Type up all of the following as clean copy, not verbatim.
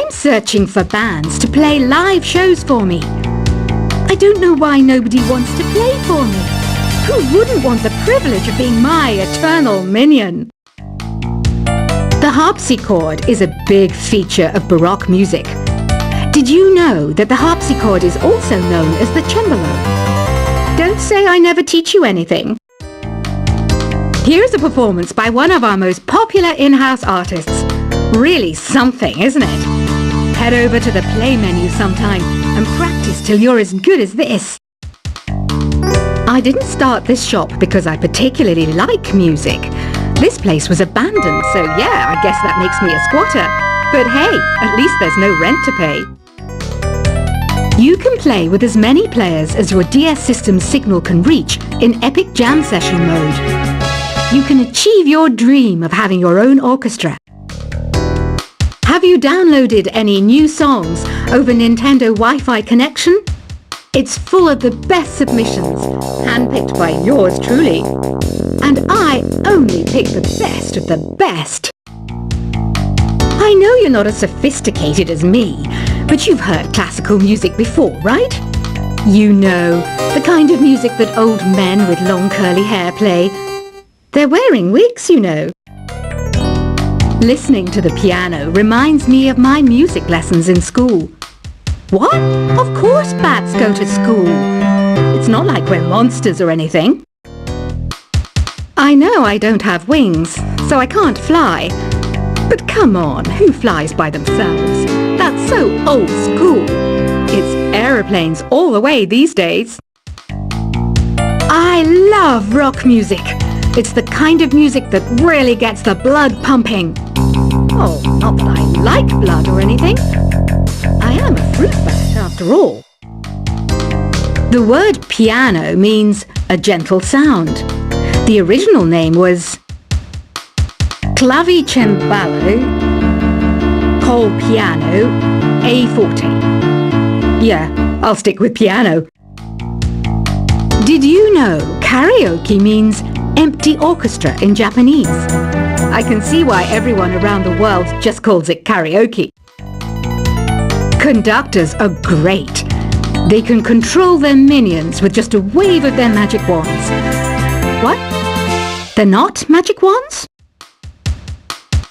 I'm searching for bands to play live shows for me. I don't know why nobody wants to play for me. Who wouldn't want the privilege of being my eternal minion? The harpsichord is a big feature of Baroque music. Did you know that the harpsichord is also known as the cembalo? Don't say I never teach you anything. Here's a performance by one of our most popular in-house artists. Really something, isn't it? Head over to the play menu sometime and practice till you're as good as this. I didn't start this shop because I particularly like music. This place was abandoned, so yeah, I guess that makes me a squatter. But hey, at least there's no rent to pay. You can play with as many players as your DS system's signal can reach in epic jam session mode. You can achieve your dream of having your own orchestra. Have you downloaded any new songs over Nintendo Wi-Fi connection? It's full of the best submissions, handpicked by yours truly. And I only pick the best of the best. I know you're not as sophisticated as me, but you've heard classical music before, right? You know, the kind of music that old men with long curly hair play. They're wearing wigs, you know. Listening to the piano reminds me of my music lessons in school. What? Of course bats go to school. It's not like we're monsters or anything. I know I don't have wings, so I can't fly. But come on, who flies by themselves? That's so old school. It's aeroplanes all the way these days. I love rock music. It's the kind of music that really gets the blood pumping. Oh, not that I like blood or anything. I am a fruit bat after all. The word piano means a gentle sound. The original name was clavicembalo col piano a forte. Yeah, I'll stick with piano. Did you know karaoke means empty orchestra in Japanese? I can see why everyone around the world just calls it karaoke. Conductors are great. They can control their minions with just a wave of their magic wands. What? They're not magic wands?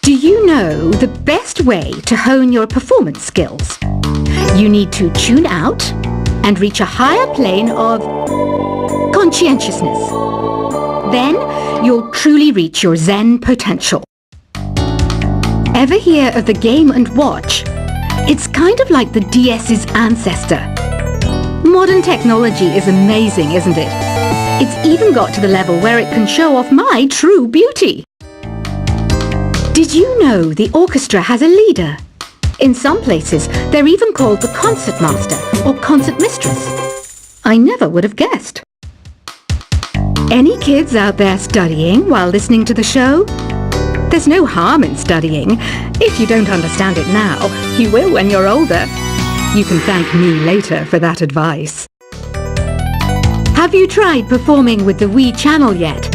Do you know the best way to hone your performance skills? You need to tune out and reach a higher plane of conscientiousness. Then you'll truly reach your Zen potential. Ever hear of the Game & Watch? It's kind of like the DS's ancestor. Modern technology is amazing, isn't it? It's even got to the level where it can show off my true beauty. Did you know the orchestra has a leader? In some places, they're even called the concertmaster or concertmistress. I never would have guessed. Any kids out there studying while listening to the show? There's no harm in studying. If you don't understand it now, you will when you're older. You can thank me later for that advice. Have you tried performing with the Wii channel yet?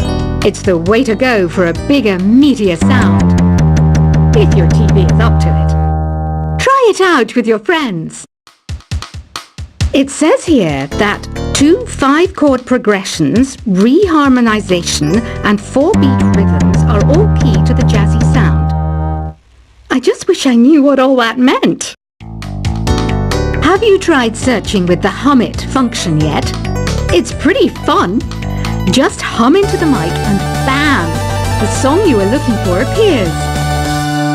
It's the way to go for a bigger, meatier sound. If your TV is up to it. Try it out with your friends. It says here that 2 5-chord progressions, reharmonization, and 4-beat rhythms are all key to the jazzy sound. I just wish I knew what all that meant. Have you tried searching with the Hum It function yet? It's pretty fun. Just hum into the mic and bam! The song you were looking for appears.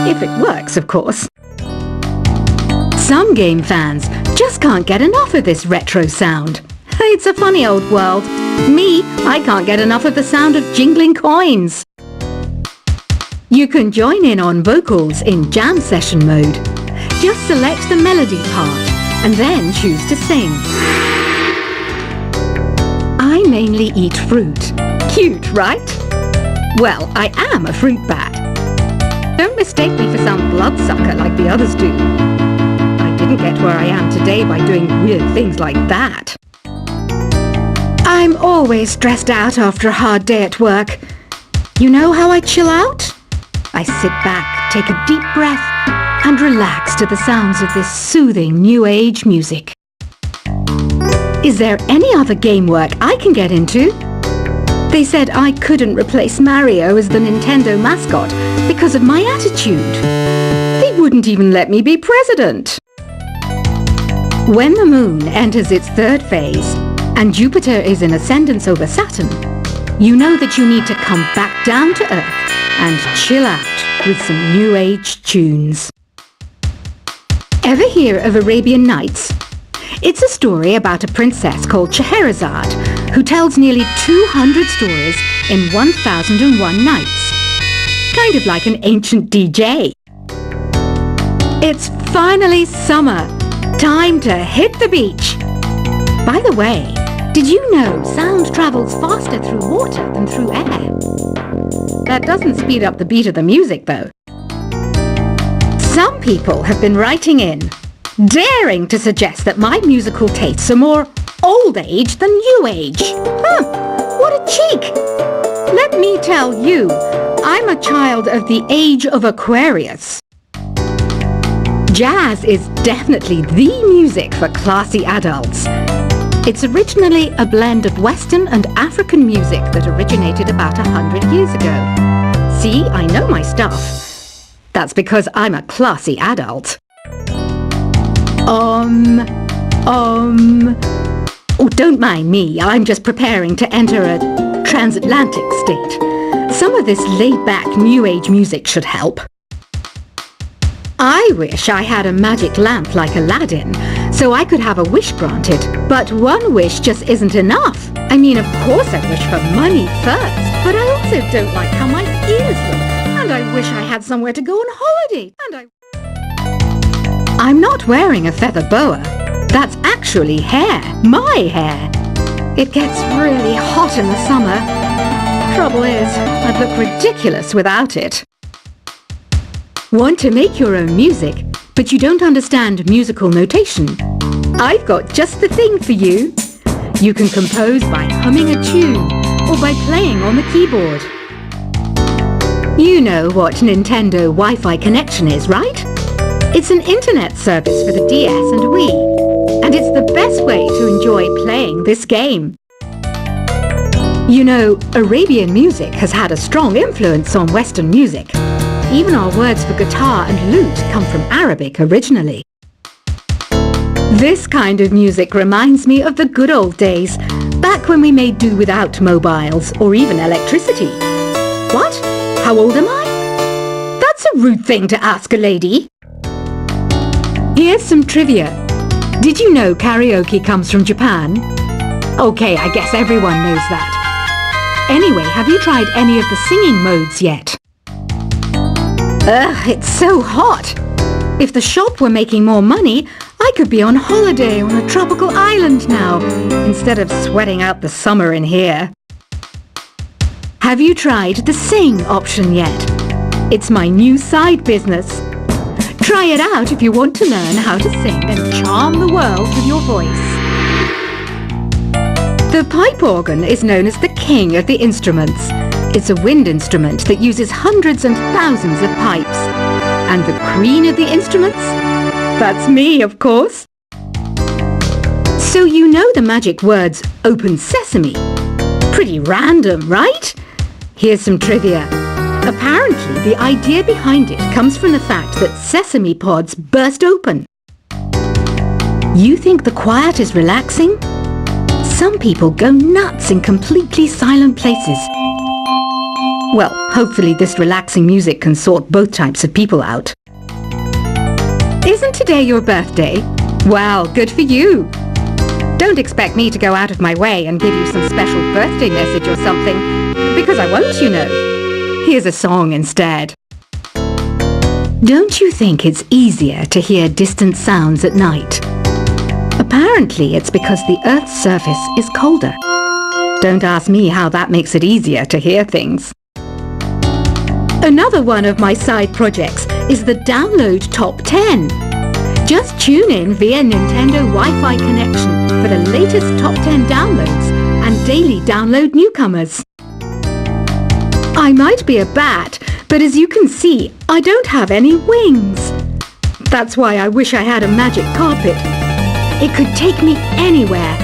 If it works, of course. Some game fans just can't get enough of this retro sound. It's a funny old world. Me, I can't get enough of the sound of jingling coins. You can join in on vocals in jam session mode. Just select the melody part and then choose to sing. I mainly eat fruit. Cute, right? Well, I am a fruit bat. Don't mistake me for some bloodsucker like the others do. I didn't get where I am today by doing weird things like that. I'm always stressed out after a hard day at work. You know how I chill out? I sit back, take a deep breath, and relax to the sounds of this soothing new age music. Is there any other game work I can get into? They said I couldn't replace Mario as the Nintendo mascot because of my attitude. They wouldn't even let me be president. When the moon enters its third phase and Jupiter is in ascendance over Saturn, you know that you need to come back down to Earth and chill out with some new age tunes. Ever hear of Arabian Nights? It's a story about a princess called Scheherazade who tells nearly 200 stories in 1001 nights. Kind of like an ancient DJ. It's finally summer. Time to hit the beach. By the way, did you know sound travels faster through water than through air? That doesn't speed up the beat of the music, though. Some people have been writing in, daring to suggest that my musical tastes are more old age than new age. What a cheek! Let me tell you, I'm a child of the age of Aquarius. Jazz is definitely the music for classy adults. It's originally a blend of Western and African music that originated about 100 years ago. See, I know my stuff. That's because I'm a classy adult. Oh, don't mind me. I'm just preparing to enter a transatlantic state. Some of this laid-back New Age music should help. I wish I had a magic lamp like Aladdin, so I could have a wish granted. But one wish just isn't enough. I mean, of course I wish for money first, but I also don't like how my ears look. And I wish I had somewhere to go on holiday. I'm not wearing a feather boa. That's actually hair. My hair. It gets really hot in the summer. Trouble is, I'd look ridiculous without it. Want to make your own music, but you don't understand musical notation? I've got just the thing for you. You can compose by humming a tune or by playing on the keyboard. You know what Nintendo Wi-Fi connection is, right? It's an internet service for the DS and Wii, and it's the best way to enjoy playing this game. You know, Arabian music has had a strong influence on Western music. Even our words for guitar and lute come from Arabic originally. This kind of music reminds me of the good old days, back when we made do without mobiles or even electricity. What? How old am I? That's a rude thing to ask a lady. Here's some trivia. Did you know karaoke comes from Japan? Okay, I guess everyone knows that. Anyway, have you tried any of the singing modes yet? Ugh, it's so hot. If the shop were making more money, I could be on holiday on a tropical island now, instead of sweating out the summer in here. Have you tried the sing option yet? It's my new side business. Try it out if you want to learn how to sing and charm the world with your voice. The pipe organ is known as the king of the instruments. It's a wind instrument that uses hundreds and thousands of pipes. And the queen of the instruments? That's me, of course. So you know the magic words "open sesame." Pretty random, right? Here's some trivia. Apparently, the idea behind it comes from the fact that sesame pods burst open. You think the quiet is relaxing? Some people go nuts in completely silent places. Well, hopefully this relaxing music can sort both types of people out. Isn't today your birthday? Well, good for you. Don't expect me to go out of my way and give you some special birthday message or something, because I won't, you know. Here's a song instead. Don't you think it's easier to hear distant sounds at night? Apparently it's because the Earth's surface is colder. Don't ask me how that makes it easier to hear things. Another one of my side projects is the Download Top 10. Just tune in via Nintendo Wi-Fi connection for the latest Top 10 downloads and daily download newcomers. I might be a bat, but as you can see, I don't have any wings. That's why I wish I had a magic carpet. It could take me anywhere,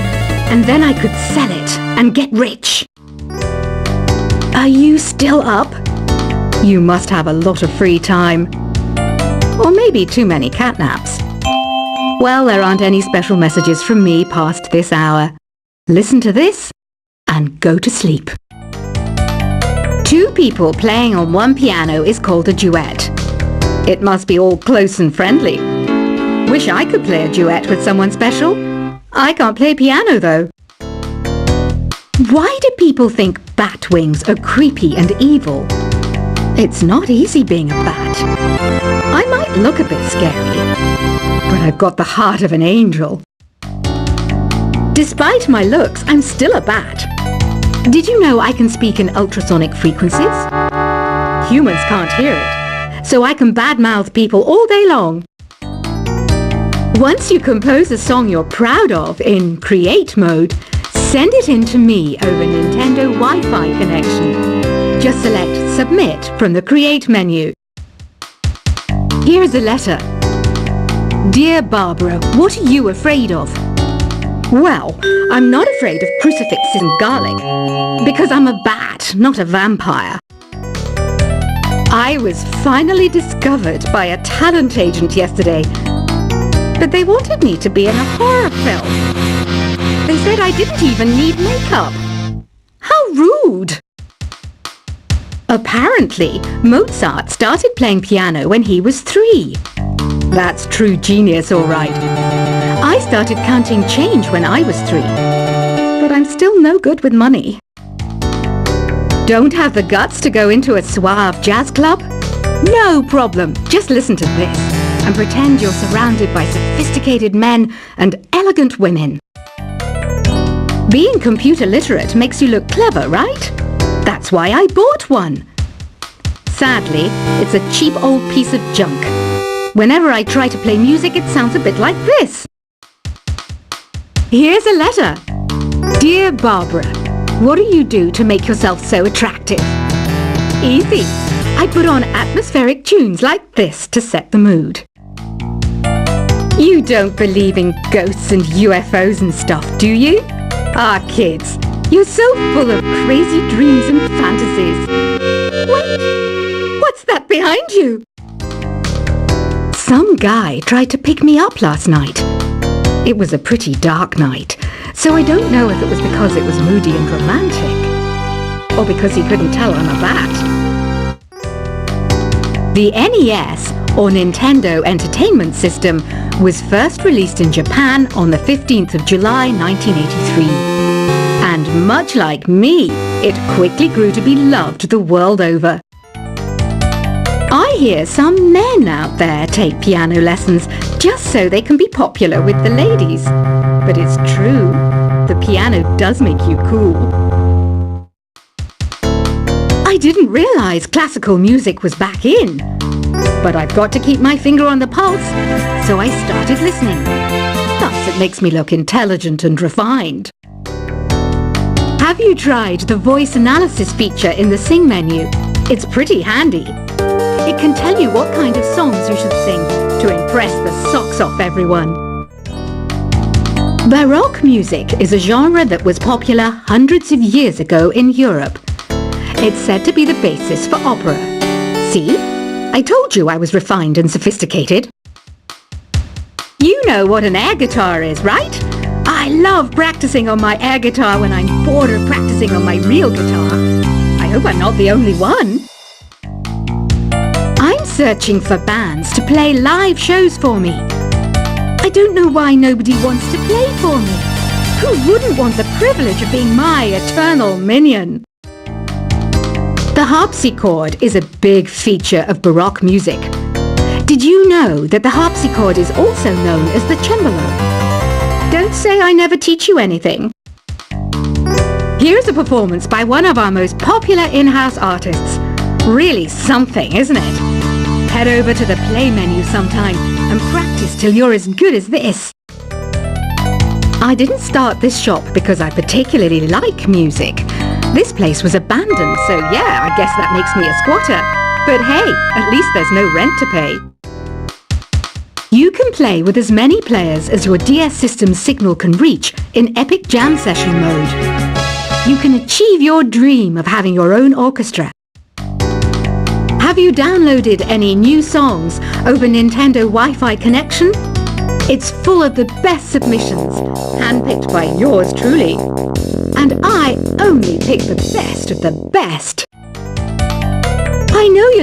and then I could sell it and get rich. Are you still up? You must have a lot of free time. Or maybe too many catnaps. Well, there aren't any special messages from me past this hour. Listen to this and go to sleep. Two people playing on one piano is called a duet. It must be all close and friendly. Wish I could play a duet with someone special. I can't play piano though. Why do people think bat wings are creepy and evil? It's not easy being a bat. I might look a bit scary, but I've got the heart of an angel. Despite my looks, I'm still a bat. Did you know I can speak in ultrasonic frequencies? Humans can't hear it, so I can badmouth people all day long. Once you compose a song you're proud of in create mode, send it in to me over Nintendo Wi-Fi connection. Just select Submit from the Create menu. Here's a letter. Dear Barbara, what are you afraid of? Well, I'm not afraid of crucifixes and garlic, because I'm a bat, not a vampire. I was finally discovered by a talent agent yesterday, but they wanted me to be in a horror film. They said I didn't even need makeup. How rude! Apparently, Mozart started playing piano when he was 3. That's true genius, all right. I started counting change when I was 3, but I'm still no good with money. Don't have the guts to go into a suave jazz club? No problem. Just listen to this and pretend you're surrounded by sophisticated men and elegant women. Being computer literate makes you look clever, right? That's why I bought one. Sadly, it's a cheap old piece of junk. Whenever I try to play music, it sounds a bit like this. Here's a letter. Dear Barbara, what do you do to make yourself so attractive? Easy. I put on atmospheric tunes like this to set the mood. You don't believe in ghosts and UFOs and stuff, do you? Ah, kids, you're so full of crazy dreams and fantasies. Wait, what's that behind you? Some guy tried to pick me up last night. It was a pretty dark night, so I don't know if it was because it was moody and romantic, or because he couldn't tell I'm a bat. The NES, or Nintendo Entertainment System, was first released in Japan on the 15th of July 1983. And much like me, it quickly grew to be loved the world over. I hear some men out there take piano lessons just so they can be popular with the ladies. But it's true, the piano does make you cool. I didn't realize classical music was back in. But I've got to keep my finger on the pulse, so I started listening. Thus, it makes me look intelligent and refined. Have you tried the voice analysis feature in the Sing menu? It's pretty handy. It can tell you what kind of songs you should sing to impress the socks off everyone. Baroque music is a genre that was popular hundreds of years ago in Europe. It's said to be the basis for opera. See? I told you I was refined and sophisticated. You know what an air guitar is, right? I love practicing on my air guitar when I'm bored of practicing on my real guitar. I hope I'm not the only one. I'm searching for bands to play live shows for me. I don't know why nobody wants to play for me. Who wouldn't want the privilege of being my eternal minion? The harpsichord is a big feature of Baroque music. Did you know that the harpsichord is also known as the cembalo? Don't say I never teach you anything. Here's a performance by one of our most popular in-house artists. Really something, isn't it? Head over to the play menu sometime and practice till you're as good as this. I didn't start this shop because I particularly like music. This place was abandoned, so yeah, I guess that makes me a squatter. But hey, at least there's no rent to pay. You can play with as many players as your DS system's signal can reach in Epic Jam Session mode. You can achieve your dream of having your own orchestra. Have you downloaded any new songs over Nintendo Wi-Fi connection? It's full of the best submissions, handpicked by yours truly. And I only pick the best of the best. I know you're not